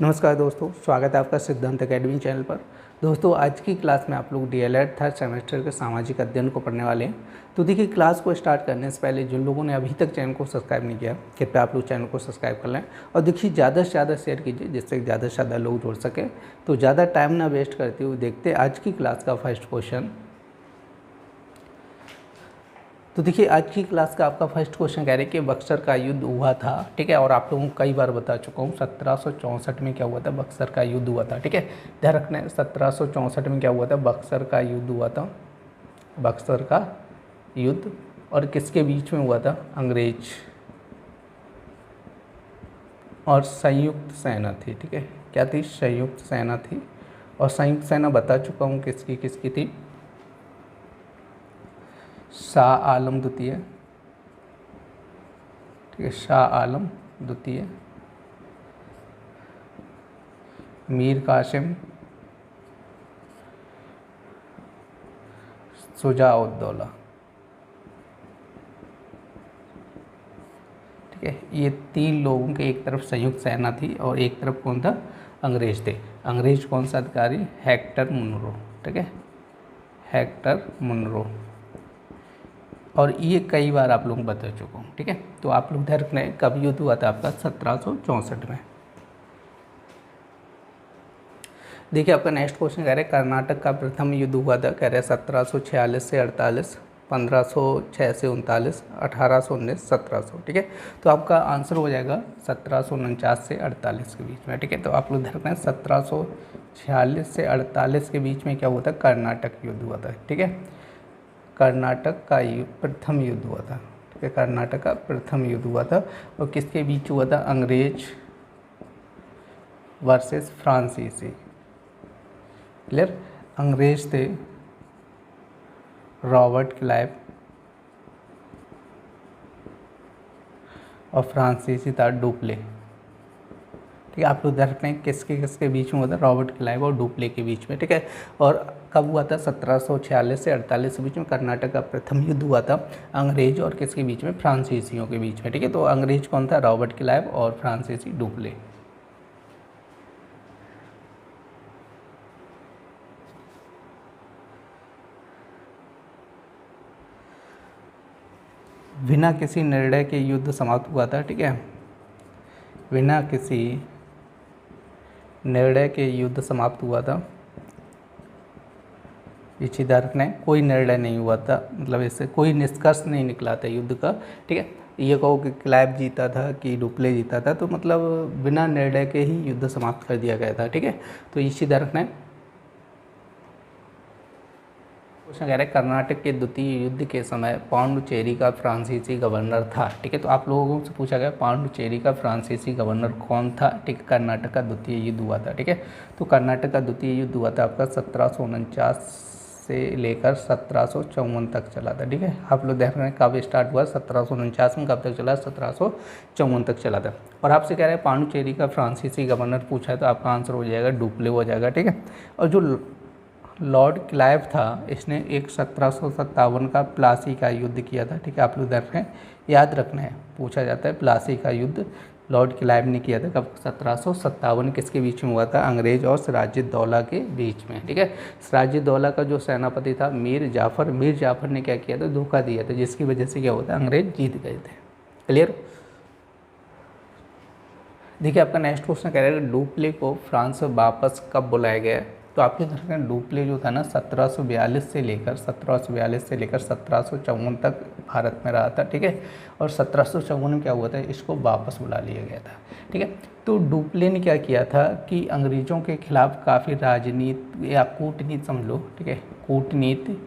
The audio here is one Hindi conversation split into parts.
नमस्कार दोस्तों, स्वागत है आपका सिद्धांत अकेडमी चैनल पर। दोस्तों, आज की क्लास में आप लोग डीएलएड थर्ड सेमेस्टर के सामाजिक अध्ययन को पढ़ने वाले हैं। तो देखिए, क्लास को स्टार्ट करने से पहले जिन लोगों ने अभी तक चैनल को सब्सक्राइब नहीं किया, कृपया आप लोग चैनल को सब्सक्राइब कर लें और देखिए ज़्यादा से ज़्यादा शेयर कीजिए जिससे ज़्यादा से ज़्यादा लोग जुड़ सकें। तो ज़्यादा टाइम ना वेस्ट करते हुए देखते आज की क्लास का फर्स्ट क्वेश्चन। तो देखिए, आज की क्लास का आपका फर्स्ट क्वेश्चन कह रहे हैं कि बक्सर का युद्ध हुआ था, ठीक है। और आप लोगों को कई बार बता चुका हूँ 1764 में क्या हुआ था, बक्सर का युद्ध हुआ था, ठीक है। ध्यान रखना है 1764 में क्या हुआ था, बक्सर का युद्ध हुआ था। बक्सर का युद्ध और किसके बीच में हुआ था, अंग्रेज और संयुक्त सेना थी, ठीक है। क्या थी, संयुक्त सेना थी। और संयुक्त सेना बता चुका हूँ किसकी किसकी थी, शाह आलम द्वितीय, ठीक है, शाह आलम द्वितीय, मीर कासिम, शुजा-उद-दौला, ठीक है। ये तीन लोगों के एक तरफ संयुक्त सेना थी और एक तरफ कौन था, अंग्रेज थे। अंग्रेज कौन सा अधिकारी, हेक्टर मुनरो, ठीक है, हेक्टर मुनरो। और ये कई बार आप लोगों को बता चुका हूँ, ठीक है। तो आप लोग ध्यान रखना है कब युद्ध हुआ था आपका, 1764 में। देखिए, आपका नेक्स्ट क्वेश्चन कह रहे हैं कर्नाटक का प्रथम युद्ध हुआ था, कह रहे हैं 1746 से 48, 1506 से 39, 1819, 1700, ठीक है। तो आपका आंसर हो जाएगा 1749 से 48 के बीच में, ठीक है। तो आप लोग ध्यान रखना है 1746 से 48 के बीच में क्या हुआ था, कर्नाटक युद्ध हुआ था, ठीक है। कर्नाटक का प्रथम युद्ध हुआ था, ठीक है, कर्नाटक का प्रथम युद्ध हुआ था। और किसके बीच हुआ था, अंग्रेज वर्सेस फ्रांसीसी, क्लियर। अंग्रेज थे रॉबर्ट क्लाइव और फ्रांसीसी था डुप्ले, ठीक है। आप लोग ध्यान रखते हैं किसके किसके बीच में हुआ था, रॉबर्ट क्लाइव और डुप्ले के बीच में, ठीक है। और कब हुआ था, 1746 से 48 के बीच में कर्नाटक का प्रथम युद्ध हुआ था, अंग्रेज और किसके बीच में, फ्रांसीसियों के बीच में, ठीक है। तो अंग्रेज कौन था, रॉबर्ट क्लाइव और फ्रांसीसी डुप्ले। बिना किसी निर्णय के युद्ध समाप्त हुआ था, ठीक है। बिना किसी निर्णय के युद्ध समाप्त हुआ था, इसी तर्क ने कोई निर्णय नहीं हुआ था, मतलब इससे कोई निष्कर्ष नहीं निकला था युद्ध का, ठीक है। ये कहो कि क्लाइव जीता था कि डुप्ले जीता था, तो मतलब बिना निर्णय के ही युद्ध समाप्त कर दिया गया था, ठीक है। तो इसी तर्क ने क्वेश्चन कह रहे हैं कर्नाटक के द्वितीय युद्ध के समय पांडुचेरी का फ्रांसीसी गवर्नर था, ठीक है। तो आप लोगों से पूछा गया पांडुचेरी का फ्रांसीसी गवर्नर कौन था, ठीक है। कर्नाटक का द्वितीय युद्ध हुआ था, ठीक है। तो कर्नाटक का द्वितीय युद्ध हुआ था आपका 1749 से लेकर 1754 तक चला था, ठीक है। आप लोग देख रहे हैं कब स्टार्ट हुआ, 1749 में, कब तक चला, 1754 तक चला था। और आपसे कह रहे हैं पांडुचेरी का फ्रांसीसी गवर्नर पूछा है, तो आपका आंसर हो जाएगा डुप्ले हो जाएगा, ठीक है। और जो लॉर्ड क्लाइव था, इसने एक 1757 का प्लासी का युद्ध किया था, ठीक है। आप लोग देख रहे हैं, याद रखना है, पूछा जाता है प्लासी का युद्ध लॉर्ड क्लाइव ने किया था कब, 1757, किसके बीच में हुआ था, अंग्रेज और सिराजुद्दौला के बीच में, ठीक है। सिराजुद्दौला का जो सेनापति था मीर जाफ़र ने क्या किया था, धोखा दिया था, जिसकी वजह से क्या होता है, अंग्रेज जीत गए थे, क्लियर। देखिए, आपका नेक्स्ट क्वेश्चन कह रहा है डुप्ले को फ्रांस वापस कब बुलाया गया। तो आपके घर में डुप्ले जो था ना 1742 से लेकर 1754 तक भारत में रहा था, ठीक है। और 1754 में क्या हुआ था, इसको वापस बुला लिया गया था, ठीक है। तो डुप्ले ने क्या किया था कि अंग्रेज़ों के खिलाफ काफ़ी राजनीति या कूटनीति समझ लो, ठीक है, कूटनीति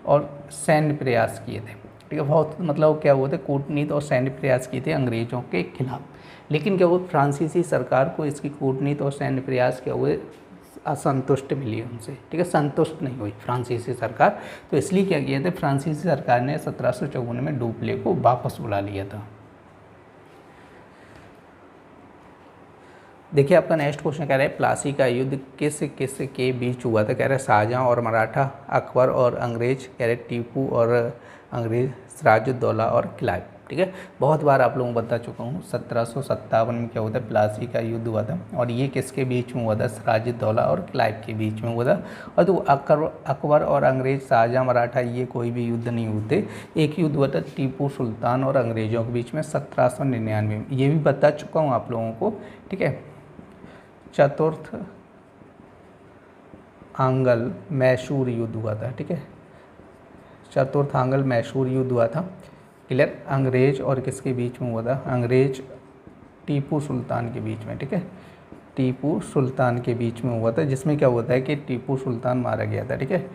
और सैन्य प्रयास किए थे, ठीक है। बहुत मतलब क्या हुआ था, कूटनीति और सैन्य प्रयास किए थे अंग्रेज़ों के खिलाफ। लेकिन क्या हुआ, फ्रांसीसी सरकार को इसकी कूटनीति और सैन्य प्रयास क्या हुए, असंतुष्ट मिली उनसे, ठीक है, संतुष्ट नहीं हुई फ्रांसीसी सरकार। तो इसलिए क्या किया था, फ्रांसीसी सरकार ने 1754 में डुप्ले को वापस बुला लिया था। देखिए, आपका नेक्स्ट क्वेश्चन कह रहा है प्लासी का युद्ध किस किस के बीच हुआ था, कह रहे हैं शाहजहां और मराठा, अकबर और अंग्रेज, कह रहे टीपू और अंग्रेज, सिराजुद्दौला और क्लाइव, ठीक है। बहुत बार आप लोगों को बता चुका हूँ। 1757 में क्या हुआ था, प्लासी का युद्ध हुआ था, और ये किसके बीच में हुआ था, सिराजुद्दौला और क्लाइव के बीच में हुआ था। और तो अकबर और अंग्रेज, शाहजहाँ मराठा, ये कोई भी युद्ध नहीं होते। एक युद्ध हुआ था टीपू सुल्तान और अंग्रेजों के बीच में 1799 में, ये भी बता चुका हूँ आप लोगों को, ठीक है। चतुर्थ आंगल मैसूर युद्ध हुआ था, ठीक है। चतुर्थ आंगल मैसूर युद्ध हुआ था, क्लियर। अंग्रेज और किसके बीच में हुआ था, अंग्रेज टीपू सुल्तान के बीच में, ठीक है। टीपू सुल्तान के बीच में हुआ था, जिसमें क्या होता है कि टीपू सुल्तान मारा गया था, ठीक है।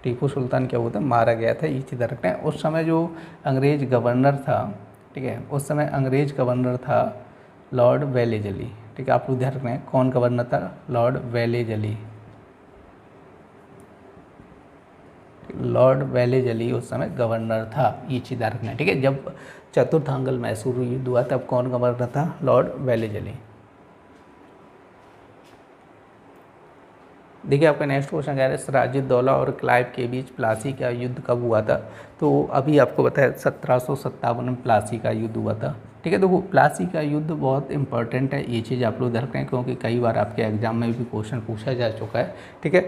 टीपू सुल्तान क्या हुआ था, मारा गया था, ये चीज़ रखना है। उस समय जो अंग्रेज गवर्नर था, ठीक है, उस समय अंग्रेज गवर्नर था लॉर्ड वेलेजली, ठीक है। आप लोग ध्यान रखना है, कौन गवर्नर था, लॉर्ड वेलेजली। लॉर्ड वेलेजली उस समय गवर्नर था, ये चीज़ रखना है, ठीक है। जब चतुर्थ आंगल मैसूर युद्ध हुआ तब कौन गवर्नर था, लॉर्ड वेलेजली। देखिए आपका नेक्स्ट क्वेश्चन कह रहा है सिराजुद्दौला और क्लाइव के बीच प्लासी का युद्ध कब हुआ था। तो अभी आपको बताया 1757 में प्लासी का युद्ध हुआ था, ठीक है। तो वो प्लासी का युद्ध बहुत इंपॉर्टेंट है, ये चीज़ आप लोग ध्यान रखें, क्योंकि कई बार आपके एग्जाम में भी क्वेश्चन पूछा जा चुका है, ठीक है।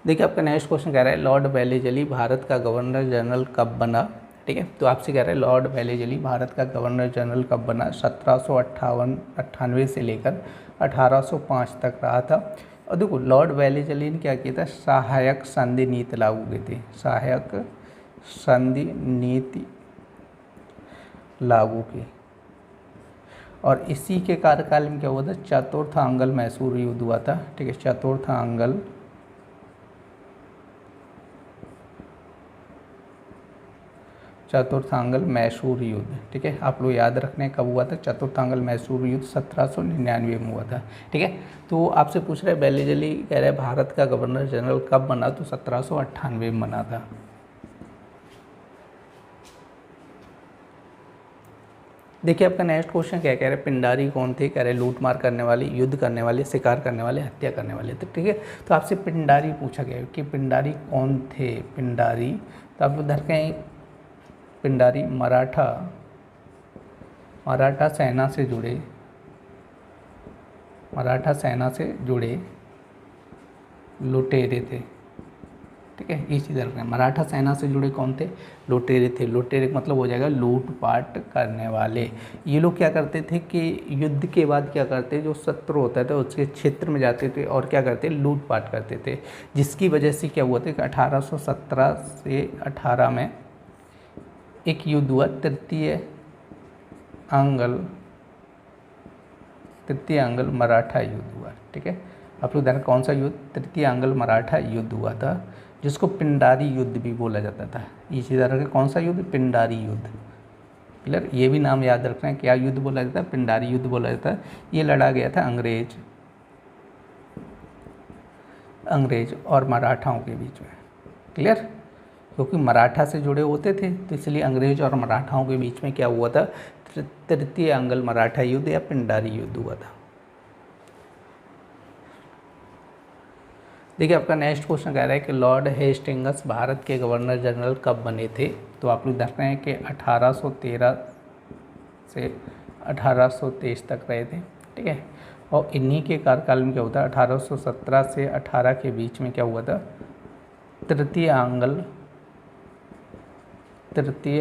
देखिए आपका नेक्स्ट क्वेश्चन कह रहा है लॉर्ड वेलेजली भारत का गवर्नर जनरल कब बना, ठीक है। तो आपसे कह रहा है लॉर्ड वेलेजली भारत का गवर्नर जनरल कब बना। 1798 से लेकर 1805 तक रहा था। और देखो लॉर्ड वेलेजली ने क्या किया था, सहायक संधि नीति लागू की थी, सहायक संधि नीति लागू की। और इसी के कार्यकाल में क्या हुआ था, चतुर्थ आंगल मैसूर युद्ध हुआ था, ठीक है। चतुर्थांगल मैसूर युद्ध, ठीक है। आप लोग याद रखने कब हुआ था, चतुर्थांगल मैसूर युद्ध 1799 में हुआ था, ठीक है। तो आपसे पूछ रहे वेलेजली कह रहे भारत का गवर्नर जनरल कब बना, तो 1798 में बना था। देखिए आपका नेक्स्ट क्वेश्चन क्या कह रहे हैं, पिंडारी कौन थे, कह रहे लूट मार करने वाले, युद्ध करने वाले, शिकार करने वाले, हत्या करने वाले थे, ठीक है। तो आपसे पिंडारी पूछा गया कि पिंडारी कौन थे। पिंडारी, तो आप लोग धर के पिंडारी मराठा सेना से जुड़े लुटेरे थे, ठीक है। ये चीज़ रखना है, मराठा सेना से जुड़े कौन थे, लुटेरे थे। लुटेरे मतलब हो जाएगा लूटपाट करने वाले। ये लोग क्या करते थे कि युद्ध के बाद क्या करते, जो शत्रु होता था उसके क्षेत्र में जाते थे और क्या करते, लूटपाट करते थे। जिसकी वजह से क्या हुआ था कि 1817 से 18 में एक युद्ध हुआ, तृतीय आंगल मराठा युद्ध हुआ, ठीक है। आप लोग ध्यान, कौन सा युद्ध, तृतीय आंगल मराठा युद्ध हुआ था, जिसको पिंडारी युद्ध भी बोला जाता था। ये चीज़ रखें, कौन सा युद्ध, पिंडारी युद्ध, क्लियर। ये भी नाम याद रखना है, क्या युद्ध बोला जाता है, पिंडारी युद्ध बोला जाता है। ये लड़ा गया था अंग्रेज और मराठाओं के बीच में, क्लियर। क्योंकि मराठा से जुड़े होते थे तो इसलिए अंग्रेज और मराठाओं के बीच में क्या हुआ था, तृतीय आंगल मराठा युद्ध या पिंडारी युद्ध हुआ था। देखिए आपका नेक्स्ट क्वेश्चन कह रहा है कि लॉर्ड हेस्टिंग्स भारत के गवर्नर जनरल कब बने थे। तो आप लोग देख रहे हैं कि 1813 से 1823 तक रहे थे, ठीक है। और इन्हीं के कार्यकाल में क्या होता है, 1817 से 18 के बीच में क्या हुआ था, तृतीय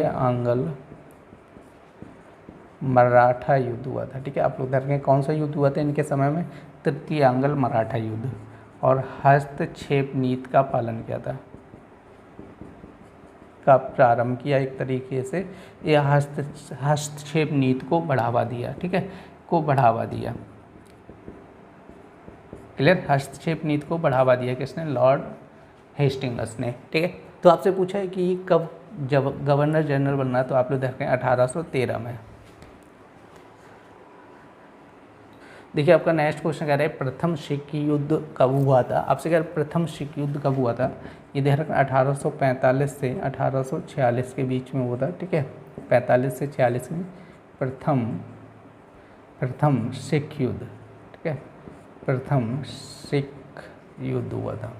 आंगल मराठा युद्ध हुआ था, ठीक है। आप लोग देख रहे हैं कौन सा युद्ध हुआ था इनके समय में, तृतीय आंगल मराठा युद्ध। और हस्तक्षेप नीति का पालन किया था, का प्रारंभ किया एक तरीके से, यह हस्तक्षेप नीति को बढ़ावा दिया, ठीक है, क्लियर। हस्तक्षेप नीति को बढ़ावा दिया किसने, लॉर्ड हेस्टिंग्स ने, ठीक है। तो आपसे पूछा है कि कब जब गवर्नर जनरल बनना, तो आप लोग देख रहे हैं 1813 में। देखिए आपका नेक्स्ट क्वेश्चन कह रहा है प्रथम सिख युद्ध कब हुआ था। आपसे कह रहे प्रथम सिख युद्ध कब हुआ था, ये ध्यान रखना 1845 से 1846 के बीच में हुआ था, ठीक है। 45 से 46 में प्रथम सिख युद्ध, ठीक है, प्रथम सिख युद्ध हुआ था।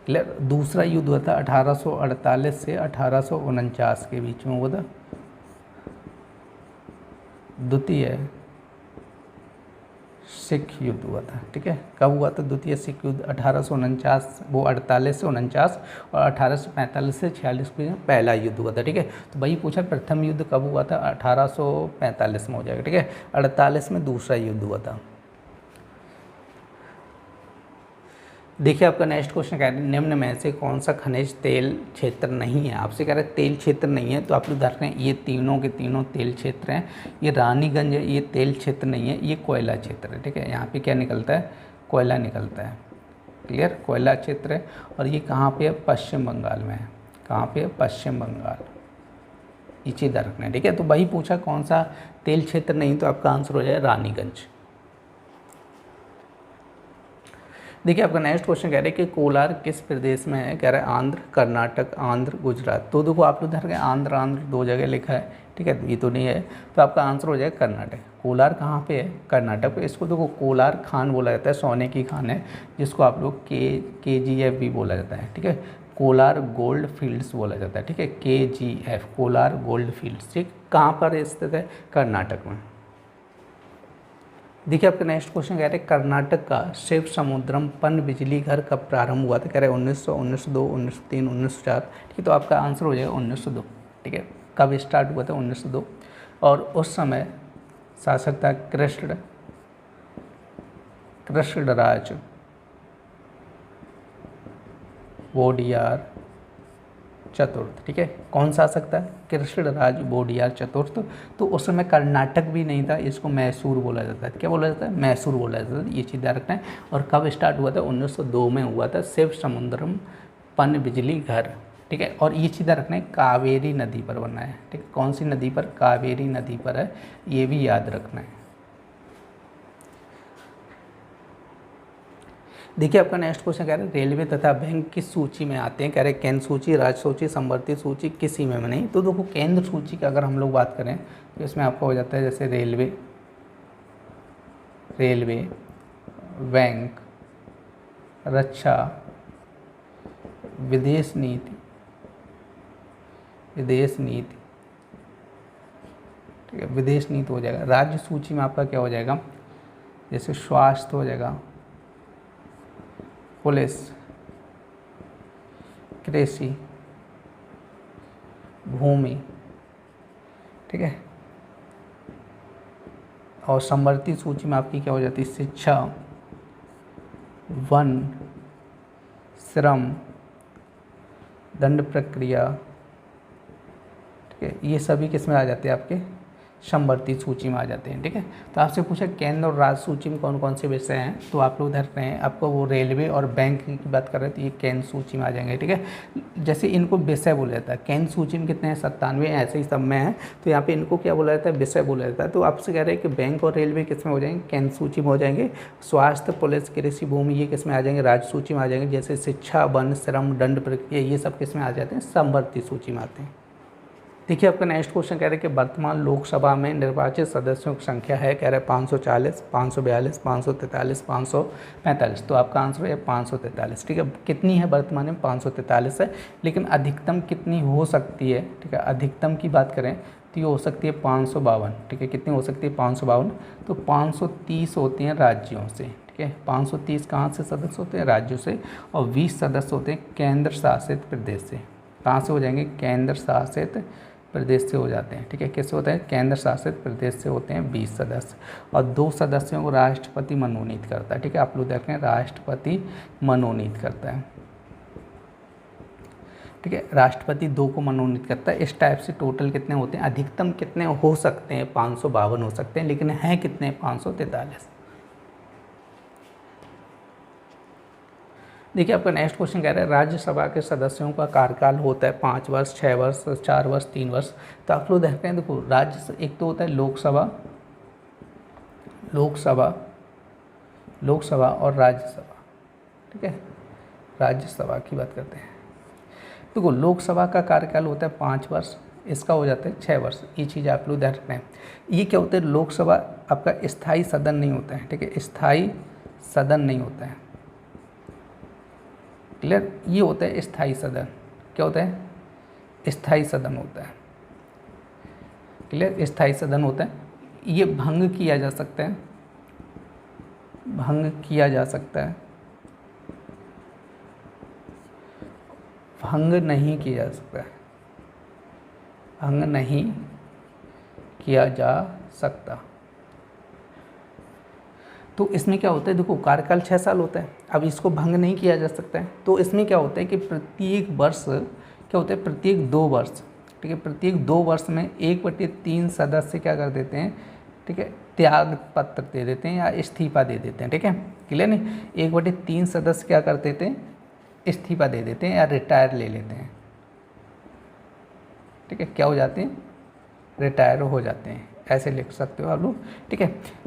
क्लियर। दूसरा युद्ध हुआ था 1848 से 1849 के बीच में हुआ था। द्वितीय सिख युद्ध हुआ था। ठीक है, कब हुआ था द्वितीय सिख युद्ध? 1849, वो 48 से 49, और 1845 से 46 के बीच पहला युद्ध हुआ था। ठीक है, तो वही पूछा प्रथम युद्ध कब हुआ था? 1845 में हो जाएगा। ठीक है, 48 में दूसरा युद्ध हुआ था। देखिए आपका नेक्स्ट क्वेश्चन कह रहे हैं निम्न में से कौन सा खनिज तेल क्षेत्र नहीं है? आपसे कह रहे हैं तेल क्षेत्र नहीं है, तो आप लोग देख रहे हैं ये तीनों के तीनों तेल क्षेत्र हैं। ये रानीगंज है, ये तेल क्षेत्र नहीं है, ये कोयला क्षेत्र है। ठीक है, यहाँ पे क्या निकलता है? कोयला निकलता है। क्लियर, कोयला क्षेत्र है। और ये कहाँ पे है? पश्चिम बंगाल में है। कहाँ पे है? पश्चिम बंगाल। ये चीज़ रखना है। ठीक है, तो वही पूछा कौन सा तेल क्षेत्र नहीं, तो आपका आंसर हो जाए रानीगंज। देखिए आपका नेक्स्ट क्वेश्चन कह रहे हैं कि कोलार किस प्रदेश में है? कह रहे हैं आंध्र, कर्नाटक, आंध्र, गुजरात। तो देखो आप लोग धर गए आंध्र दो जगह लिखा है। ठीक है, ये तो नहीं है, तो आपका आंसर हो जाएगा कर्नाटक। कोलार कहाँ पे है? कर्नाटक पे। इसको देखो कोलार खान बोला जाता है, सोने की खान है, जिसको आप लोग KGF भी बोला जाता है। ठीक है, कोलार गोल्ड फील्ड्स बोला जाता है। ठीक है, KGF, कोलार गोल्ड फील्ड्स। ठीक, कहाँ पर स्थित है? कर्नाटक में। देखिए आपका नेक्स्ट क्वेश्चन कह रहे हैं कर्नाटक का शिव समुद्रम पनबिजली घर कब प्रारंभ हुआ था? कह रहे हैं 1900, 1902, 1903, 1904। ठीक है, तो आपका आंसर हो जाएगा 1902। ठीक है, कब स्टार्ट हुआ था? 1902। और उस समय शासक था कृष्णराज वोडियार चतुर्थ। ठीक है, कौन शासक था? कृष्णराज वोडियार चतुर्थ। तो उस समय कर्नाटक भी नहीं था, इसको मैसूर बोला जाता है। क्या बोला जाता है? मैसूर बोला जाता है। ये चीज़ ध्यान रखना है। और कब स्टार्ट हुआ था? 1902 में हुआ था, शिव समुद्रम पनबिजली घर। ठीक है, और ये चीज़ रखना है कावेरी नदी पर बना है। ठीक है, कौन सी नदी पर? कावेरी नदी पर है, ये भी याद रखना है। देखिए आपका नेक्स्ट क्वेश्चन कह रहे हैं रेलवे तथा बैंक किस सूची में आते हैं? कह रहे हैं केंद्र सूची, राज्य सूची, समवर्ती सूची, किसी में नहीं। तो देखो केंद्र सूची की अगर हम लोग बात करें तो इसमें आपका हो जाता है जैसे रेलवे, बैंक, रक्षा, विदेश नीति, ठीक है, विदेश नीति हो जाएगा। राज्य सूची में आपका क्या हो जाएगा? जैसे स्वास्थ्य हो जाएगा, पुलिस, कृषि, भूमि। ठीक है, और समवर्ती सूची में आपकी क्या हो जाती है? शिक्षा, वन, श्रम, दंड प्रक्रिया। ठीक है, ये सभी किस में आ जाते हैं? आपके समवर्ती सूची में आ जाते हैं। ठीक है, तो आपसे पूछा केंद्र और राज्य सूची में कौन कौन से विषय हैं, तो आप लोग धर रहे हैं आपको वो रेलवे और बैंक की बात कर रहे हैं, तो ये केंद्र सूची में आ जाएंगे। ठीक है, जैसे इनको विषय बोला जाता है, केंद्र सूची में कितने हैं? 97, ऐसे ही सब में है, तो यहाँ पे इनको क्या बोला जाता है? विषय बोला जाता है। तो आपसे कह रहे हैं कि बैंक और रेलवे किस में हो जाएंगे? केंद्र सूची में हो जाएंगे। स्वास्थ्य, पुलिस, कृषि, भूमि, ये किस में आ जाएंगे? राज्य सूची में आ जाएंगे। जैसे शिक्षा, वन, श्रम, दंड प्रक्रिया, ये सब किस में आ जाते हैं? समवर्ती सूची में आते हैं। देखिए आपका नेक्स्ट क्वेश्चन कह रहे हैं कि वर्तमान लोकसभा में निर्वाचित सदस्यों की संख्या है? कह रहे हैं 540, 542, 543, 545। तो आपका आंसर है 543। ठीक है, कितनी है वर्तमान में? 543 है, लेकिन अधिकतम कितनी हो सकती है? ठीक है, अधिकतम की बात करें तो ये हो सकती है 552। ठीक है, कितनी हो सकती है? 552। तो 530 होते हैं राज्यों से। ठीक है, 530 कहाँ से सदस्य होते हैं? राज्यों से। और 20 सदस्य होते हैं केंद्र शासित प्रदेश से। कहाँ से हो जाएंगे? केंद्र शासित प्रदेश से हो जाते हैं। ठीक है, किससे होते हैं? केंद्र शासित प्रदेश से होते हैं 20 सदस्य। और 2 सदस्यों को राष्ट्रपति मनोनीत करता है। ठीक है, आप लोग देख रहे हैं राष्ट्रपति मनोनीत करता है। ठीक है, राष्ट्रपति 2 को मनोनीत करता है। इस टाइप से टोटल कितने होते हैं? अधिकतम कितने हो सकते हैं? 552 हो सकते हैं, लेकिन हैं कितने? 543। देखिए आपका नेक्स्ट क्वेश्चन कह रहा है राज्यसभा के सदस्यों का कार्यकाल होता है 5 वर्ष, 6 वर्ष, 4 वर्ष, 3 वर्ष। तो आप लोग देखते हैं, देखो राज्य एक तो होता है लोकसभा और राज्यसभा। ठीक है, राज्यसभा की बात करते हैं। देखो लोकसभा का कार्यकाल होता है 5 वर्ष, इसका हो जाता है 6 वर्ष। ये चीज़ आप लोग ध्यान रखना है। ये क्या होता है? लोकसभा आपका स्थायी सदन नहीं होता है। ठीक है, स्थायी सदन नहीं होता है। क्लियर? ये होता है स्थायी सदन। क्या होता है? स्थायी सदन होता है। क्लियर? स्थायी सदन होता है। ये भंग किया जा सकता है, भंग किया जा सकता है, भंग नहीं किया जा सकता है, भंग नहीं किया जा सकता। तो इसमें क्या होता है, देखो कार्यकाल 6 साल होता है, अब इसको भंग नहीं किया जा सकता है। तो इसमें क्या होता है कि प्रत्येक वर्ष क्या होता है, प्रत्येक 2 वर्ष, ठीक है, प्रत्येक 2 वर्ष में 1/3 सदस्य क्या कर देते हैं, ठीक है, त्याग पत्र दे देते हैं या इस्तीफा दे देते हैं। ठीक है, क्लियर नहीं? 1/3 सदस्य क्या कर देते हैं, इस्तीफा दे देते हैं या रिटायर ले लेते हैं। ठीक है, क्या हो जाते हैं, रिटायर हो जाते हैं, ऐसे लिख सकते हो आप लोग। ठीक है,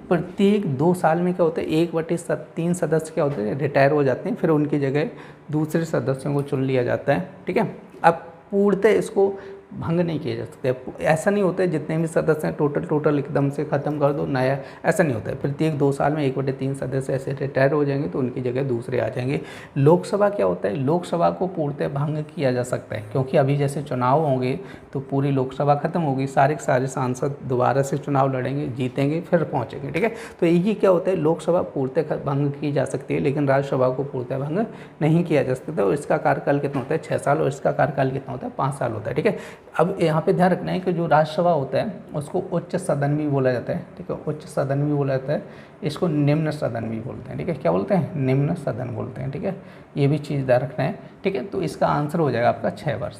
प्रत्येक 2 साल में क्या होता है, 1/3 सदस्य क्या होते हैं, रिटायर हो जाते हैं, फिर उनकी जगह दूसरे सदस्यों को चुन लिया जाता है। ठीक है, अब पूर्णतः इसको भंग नहीं किया जा सकता। ऐसा नहीं होता है जितने भी सदस्य हैं टोटल एकदम से ख़त्म कर दो नया, ऐसा नहीं होता है। प्रत्येक 2 साल में 1/3 सदस्य ऐसे रिटायर हो जाएंगे तो उनकी जगह दूसरे आ जाएंगे। लोकसभा क्या होता है, लोकसभा को पूर्णतः भंग किया जा सकता है, क्योंकि अभी जैसे चुनाव होंगे तो पूरी लोकसभा खत्म होगी, सारे के सारे सांसद दोबारा से चुनाव लड़ेंगे, जीतेंगे, फिर पहुँचेंगे। ठीक है, तो यही क्या होता है, लोकसभा पूर्णतः भंग की जा सकती है, लेकिन राज्यसभा को पूर्णतः भंग नहीं किया जा सकता। और इसका कार्यकाल कितना होता है, 6 साल, और इसका कार्यकाल कितना होता है, 5 साल होता है। ठीक है, अब यहाँ पे ध्यान रखना है कि जो राज्यसभा होता है उसको उच्च सदन भी बोला जाता है। ठीक है, उच्च सदन भी बोला जाता है, इसको निम्न सदन भी बोलते हैं। ठीक है, क्या बोलते हैं, निम्न सदन बोलते हैं। ठीक है, ये भी चीज़ ध्यान रखना है। ठीक है, तो इसका आंसर हो जाएगा आपका 6 वर्ष।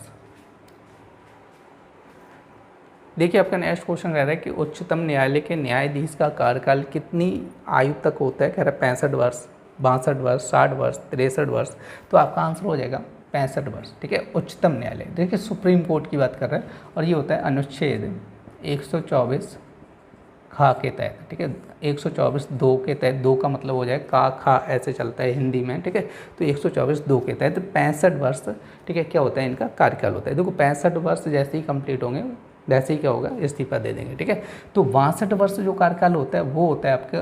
देखिए आपका नेक्स्ट क्वेश्चन कह रहा है कि उच्चतम न्यायालय के न्यायाधीश का कार्यकाल कितनी आयु तक होता है, कह रहा है 65 वर्ष, 62 वर्ष, 60 वर्ष, 63 वर्ष। तो आपका आंसर हो जाएगा 65 वर्ष। ठीक है, उच्चतम न्यायालय, देखिए सुप्रीम कोर्ट की बात कर रहे हैं, और ये होता है अनुच्छेद 124 खा के तहत। ठीक है, 124(2) के तहत, 2 का मतलब हो जाए का खा, ऐसे चलता है हिंदी में। ठीक है, तो 124(2) के तहत 65 वर्ष, ठीक है, क्या होता है, इनका कार्यकाल होता है। देखो 65 वर्ष जैसे ही कंप्लीट होंगे वैसे ही क्या होगा, इस्तीफा दे देंगे। ठीक है, तो 62 वर्ष जो कार्यकाल होता है वो होता है आपके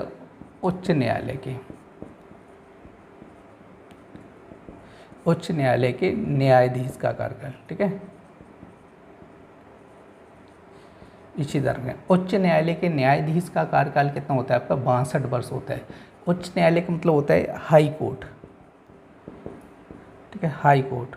उच्च न्यायालय के, उच्च न्यायालय के न्यायाधीश का कार्यकाल। ठीक है, इसी तरह में उच्च न्यायालय के न्यायाधीश का कार्यकाल कितना होता है आपका, 62 वर्ष होता है। उच्च न्यायालय का मतलब होता है हाई कोर्ट। ठीक है, high court,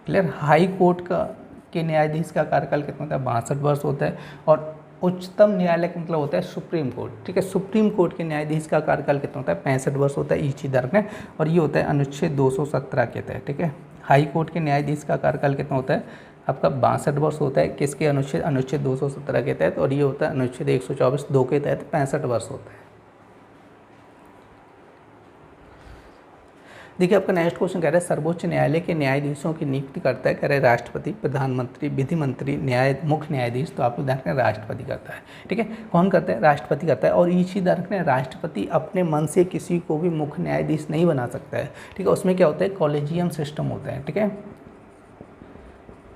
clear? High court का के न्यायाधीश का कार्यकाल कितना होता है, 62 वर्ष होता है। और उच्चतम न्यायालय का मतलब होता है सुप्रीम कोर्ट। ठीक है, सुप्रीम कोर्ट के न्यायाधीश का कार्यकाल कितना होता है, 65 वर्ष होता है, इसी दर में, और ये होता है अनुच्छेद 217 के तहत। ठीक है, हाई कोर्ट के न्यायाधीश का कार्यकाल कितना होता है आपका, 62 वर्ष होता है, किसके अनुच्छेद 217 के तहत, और ये होता है अनुच्छेद 124(2) के तहत 65 वर्ष होता है। देखिए आपका नेक्स्ट क्वेश्चन कह रहा है सर्वोच्च न्यायालय के न्यायाधीशों की नियुक्ति करता है, कह रहे राष्ट्रपति, प्रधानमंत्री, विधि मंत्री, मुख्य न्यायाधीश। तो आप लोग ध्यान रखें राष्ट्रपति करता है। ठीक है, कौन करता है, राष्ट्रपति करता है। और ये चीज़ ध्यान रखना, राष्ट्रपति अपने मन से किसी को भी मुख्य न्यायाधीश नहीं बना सकता है। ठीक है, उसमें क्या होता है, कॉलेजियम सिस्टम होता है। ठीक है,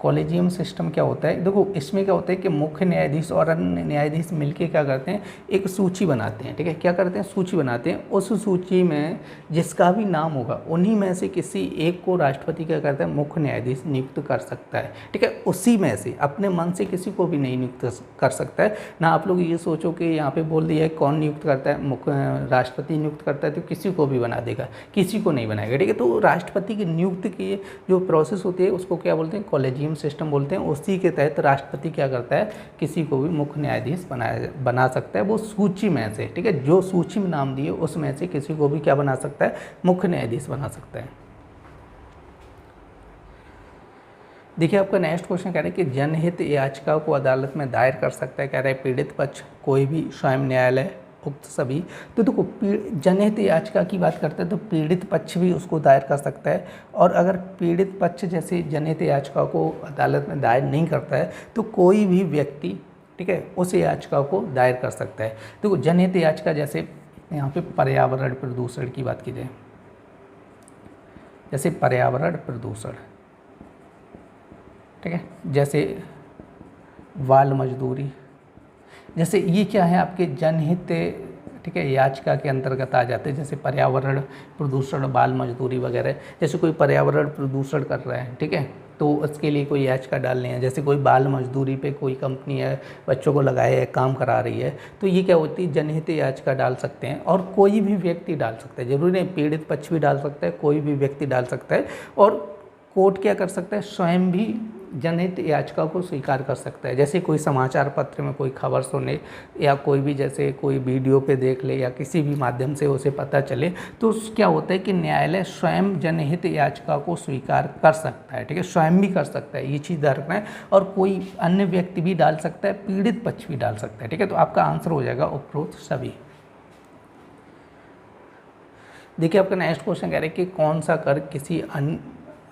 कॉलेजियम सिस्टम क्या होता है, देखो इसमें क्या होता है कि मुख्य न्यायाधीश और अन्य न्यायाधीश मिलके क्या करते हैं, एक सूची बनाते हैं। ठीक है, क्या करते हैं, सूची बनाते हैं। उस सूची में जिसका भी नाम होगा उन्हीं में से किसी एक को राष्ट्रपति क्या करता है, मुख्य न्यायाधीश नियुक्त कर सकता है। ठीक है, उसी में से, अपने मन से किसी को भी नहीं नियुक्त कर सकता है ना। आप लोग ये सोचो कि यहाँ पे बोल दिया है कौन नियुक्त करता है, मुख्य राष्ट्रपति नियुक्त करता है, तो किसी को भी बना देगा, किसी को नहीं बनाएगा। ठीक है, तो राष्ट्रपति की नियुक्ति की जो प्रोसेस होती है उसको क्या बोलते हैं, कॉलेजियम सिस्टम बोलते हैं। उसी के तहत राष्ट्रपति क्या करता है, किसी को भी मुख्य न्यायाधीश बना सकता है, वो सूची में से। ठीक है, जो सूची में नाम दिए उसमें से किसी को भी क्या बना सकता है, मुख्य न्यायाधीश बना सकता है। देखिए आपका नेक्स्ट क्वेश्चन कह रहा है कि जनहित याचिका को अदालत में दायर कर सकता है, कह रहा है पीड़ित पक्ष, कोई भी, स्वयं न्यायालय, उक्त सभी। तो देखो जनहित याचिका की बात करते हैं तो पीड़ित पक्ष भी उसको दायर कर सकता है, और अगर पीड़ित पक्ष जैसे जनहित याचिका को अदालत में दायर नहीं करता है तो कोई भी व्यक्ति, ठीक है, उस याचिका को दायर कर सकता है। देखो जनहित याचिका जैसे यहाँ पे पर्यावरण प्रदूषण की बात की जाए, जैसे पर्यावरण प्रदूषण, ठीक है, जैसे बाल मजदूरी, जैसे ये क्या है आपके जनहित, ठीक है, याचिका के अंतर्गत आ जाते हैं, जैसे पर्यावरण प्रदूषण, बाल मजदूरी वगैरह। जैसे कोई पर्यावरण प्रदूषण कर रहा है, ठीक है, तो उसके लिए कोई याचिका डालनी है। जैसे कोई बाल मजदूरी पे कोई कंपनी है, बच्चों को लगाए है, काम करा रही है, तो ये क्या होती है, जनहित याचिका डाल सकते हैं। और कोई भी व्यक्ति डाल सकता है, जरूरी नहीं पीड़ित पक्ष भी डाल सकता है, कोई भी व्यक्ति डाल सकता है। और कोर्ट क्या कर सकता है, स्वयं भी जनहित याचिका को स्वीकार कर सकता है। जैसे कोई समाचार पत्र में कोई खबर सुने या कोई भी जैसे कोई वीडियो पे देख ले या किसी भी माध्यम से उसे पता चले, तो क्या होता है कि न्यायालय स्वयं जनहित याचिका को स्वीकार कर सकता है, ठीक है, स्वयं भी कर सकता है, ये चीज़ रखना है। और कोई अन्य व्यक्ति भी डाल सकता है, पीड़ित पक्ष भी डाल सकता है, ठीक है। तो आपका आंसर हो जाएगा उपरोक्त सभी। देखिए आपका नेक्स्ट क्वेश्चन कह रहे हैं कि कौन सा कर किसी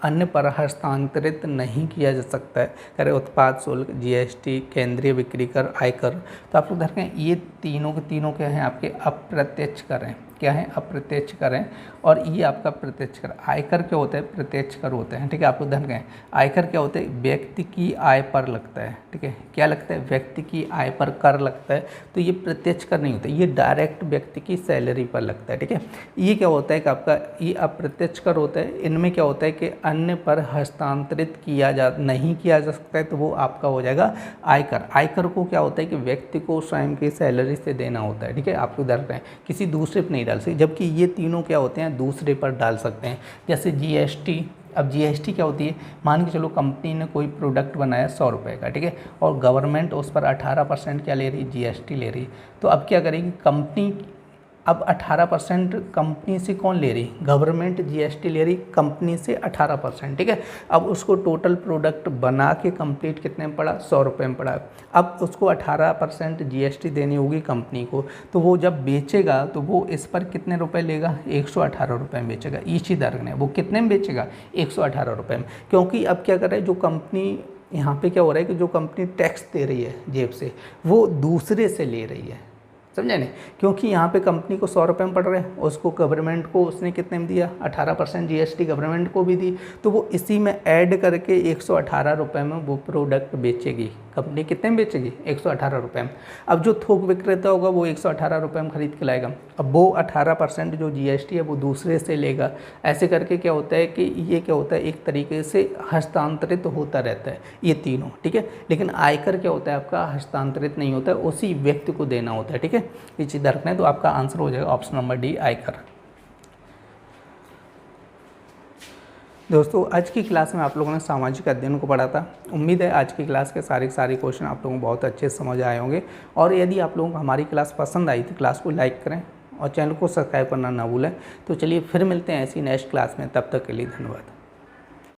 अन्य पर हस्तांतरित नहीं किया जा सकता है। कह रहे उत्पाद शुल्क, जीएसटी, केंद्रीय बिक्री कर, आयकर। तो आप लोग देखें ये तीनों के तीनों क्या हैं, आपके अप्रत्यक्ष कर हैं। क्या है, अप्रत्यक्ष कर हैं। और ये आपका प्रत्यक्ष कर। आयकर क्या होता है, प्रत्यक्ष कर होते हैं, ठीक है। आप लोग ध्यान करें, आयकर क्या होता है, व्यक्ति की आय पर लगता है, ठीक है। क्या लगता है, व्यक्ति की आय पर कर लगता है। तो ये प्रत्यक्ष कर नहीं होता, ये डायरेक्ट व्यक्ति की सैलरी पर लगता है, ठीक है। ये क्या होता है कि आपका ये अप्रत्यक्ष कर होता है। इनमें क्या होता है कि अन्य पर हस्तांतरित नहीं किया जा सकता है, तो वो आपका हो जाएगा आयकर। आयकर को क्या होता है कि व्यक्ति को स्वयं की सैलरी से देना होता है, ठीक है। आप लोग ध्यान रखें, किसी दूसरे पर नहीं डाल सकते। जबकि ये तीनों क्या होते हैं, दूसरे पर डाल सकते हैं। जैसे जीएसटी। अब जीएसटी क्या होती है, मान के चलो कंपनी ने कोई प्रोडक्ट बनाया 100 रुपये का, ठीक है, और गवर्नमेंट उस पर 18% क्या ले रही है, जीएसटी ले रही है। तो अब क्या करेगी कंपनी, अब 18% कंपनी से कौन ले रही, गवर्नमेंट जीएसटी ले रही कंपनी से 18%, ठीक है। अब उसको टोटल प्रोडक्ट बना के कंप्लीट कितने में पड़ा, 100 रुपये में पड़ा। अब उसको 18% जीएसटी देनी होगी कंपनी को, तो वो जब बेचेगा तो वो इस पर कितने रुपए लेगा, 118 रुपये में बेचेगा। इसी दर ने वो कितने में बेचेगा, 118 रुपये में। क्योंकि अब क्या कर रहा है, जो कंपनी यहाँ पे क्या हो रहा है कि जो कंपनी टैक्स दे रही है जेब से, वो दूसरे से ले रही है, समझे नहीं। क्योंकि यहाँ पे कंपनी को 100 रुपये में पड़ रहे हैं, उसको गवर्नमेंट को उसने कितने में दिया, 18% जीएसटी गवर्नमेंट को भी दी, तो वो इसी में ऐड करके 118 रुपये में वो प्रोडक्ट बेचेगी। कंपनी कितने में बेचेगी, 118 रुपये में। अब जो थोक विक्रेता होगा वो 118 रुपये में खरीद के लाएगा। अब वो 18% जो जीएसटी है वो दूसरे से लेगा। ऐसे करके क्या होता है कि ये क्या होता है, एक तरीके से हस्तांतरित होता रहता है ये तीनों, ठीक है। लेकिन आयकर क्या होता है, आपका हस्तांतरित नहीं होता है, उसी व्यक्ति को देना होता है, ठीक है। ये चीज़ रखना है। तो आपका आंसर हो जाएगा ऑप्शन नंबर डी, आयकर। दोस्तों आज की क्लास में आप लोगों ने सामाजिक अध्ययन को पढ़ा था। उम्मीद है आज की क्लास के सारे क्वेश्चन आप लोगों को बहुत अच्छे से समझ आए होंगे। और यदि आप लोगों को हमारी क्लास पसंद आई तो क्लास को लाइक करें और चैनल को सब्सक्राइब करना ना भूलें। तो चलिए फिर मिलते हैं ऐसी नेक्स्ट क्लास में, तब तक के लिए धन्यवाद।